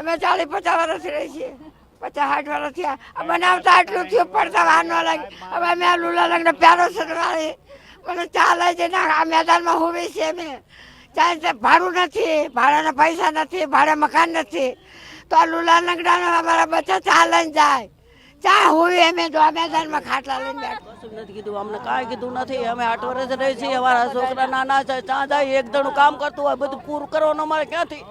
અમે 40-50 વર્ષ રહી છીએ, 50-60 વર્ષ થયા બનાવતા આટલું થયું, પડતા વાર ન લાગે. હવે અમે આ લુલા લગ્ન પ્યારો સડવાળી મને ચાલે છે ને આ મેદાનમાં હોવી છે. અમે ચાલે ભાડું નથી, ભાડાના પૈસા નથી, ભાડે મકાન નથી, તો આ લુલા લંગડાનો અમારા બચ્ચા ચાલે જાય. ચા હોવી અમે તો આ મેદાનમાં ખાટલા લઈને બેઠા. કશું નથી કીધું, અમને કાંઈ કીધું નથી. અમે 8 વર્ષ રહી છીએ, અમારા છોકરા નાના છે, ત્યાં જાય એક જણું કામ કરતું હોય, બધું પૂરું કરવાનું અમારે ક્યાંથી?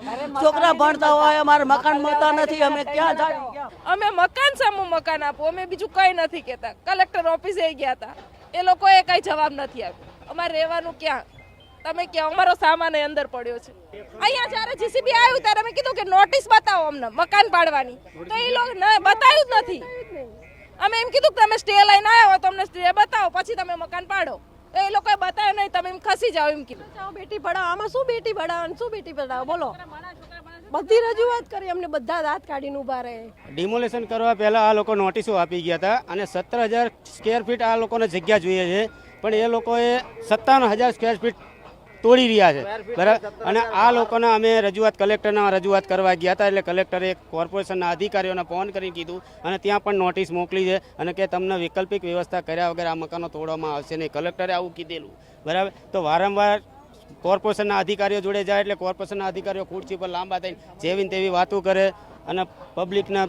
છોકરા ભણતા હોય, અમારે મકાન મળતા નથી, અમે ક્યાં જાય? અમે મકાન સામું મકાન આપો, અમે બીજું કઈ નથી કહેતા. કલેક્ટર ઓફિસે ગયા હતા, એ લોકોએ કઈ જવાબ નથી આપ્યો. અમારે રહેવાનું ક્યાં? તમે ક્યાં? અમારો સામાન અંદર પડ્યો છે. અહીંયા જ્યારે જીસીબી આવ્યું ત્યારે અમે કીધું કે નોટિસ બતાવો અમને મકાન પાડવાની, તો એ લોકો બતાવ્યું જ નથી. અમે એમ કીધું કે તમે સ્ટે લઈને આવ્યા હો તો અમને સ્ટે બતાવો, પછી તમે મકાન પાડો. તો એ લોકોએ બતાવ્યું નહીં, તમે એમ ખસી જાઓ એમ કીધું. બેટી પઢાવો, આમાં શું બેટી પઢાવો શું બેટી પઢાવો બોલો? બધી રજૂઆત કરી, અમને બધા દાંત કાઢીને ઉભા રહે. ડિમોલેશન કરવા પહેલા આ લોકો નોટિસો આપી ગયા હતા અને 17,000 સ્ક્વેર ફીટ આ લોકોને જગ્યા જોઈએ છે, પણ એ લોકોએ 57,000 સ્ક્વેર ફીટ તોડી રહ્યા છે, બરાબર. અને આ લોકોને અમે કલેક્ટરના રજૂઆત કરવા ગયા હતા, એટલે કલેક્ટરે કોર્પોરેશનના અધિકારીઓને ફોન કરી કીધું અને ત્યાં પણ નોટિસ મોકલી છે અને કે તમને વૈકલ્પિક વ્યવસ્થા કર્યા વગર આ મકાનો તોડવામાં આવશે નહીં. કલેક્ટરે આવું કીધેલું, બરાબર. તો વારંવાર કોર્પોરેશનના અધિકારીઓ જોડે જાય એટલે કોર્પોરેશનના અધિકારીઓ ખુરશી પર લાંબા થઈને જેવી તેવી વાતો કરે અને પબ્લિકને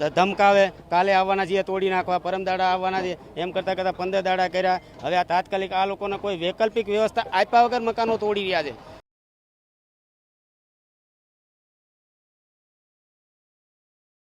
ધમકાવે. કાલે આવવાના છીએ તોડી નાખવા, પરમ દાડા આવવાના છે, એમ કરતાં 15 દાડા કર્યા. હવે આ તાત્કાલિક આ લોકોને કોઈ વૈકલ્પિક વ્યવસ્થા આપ્યા વગર મકાનો તોડી રહ્યા છે.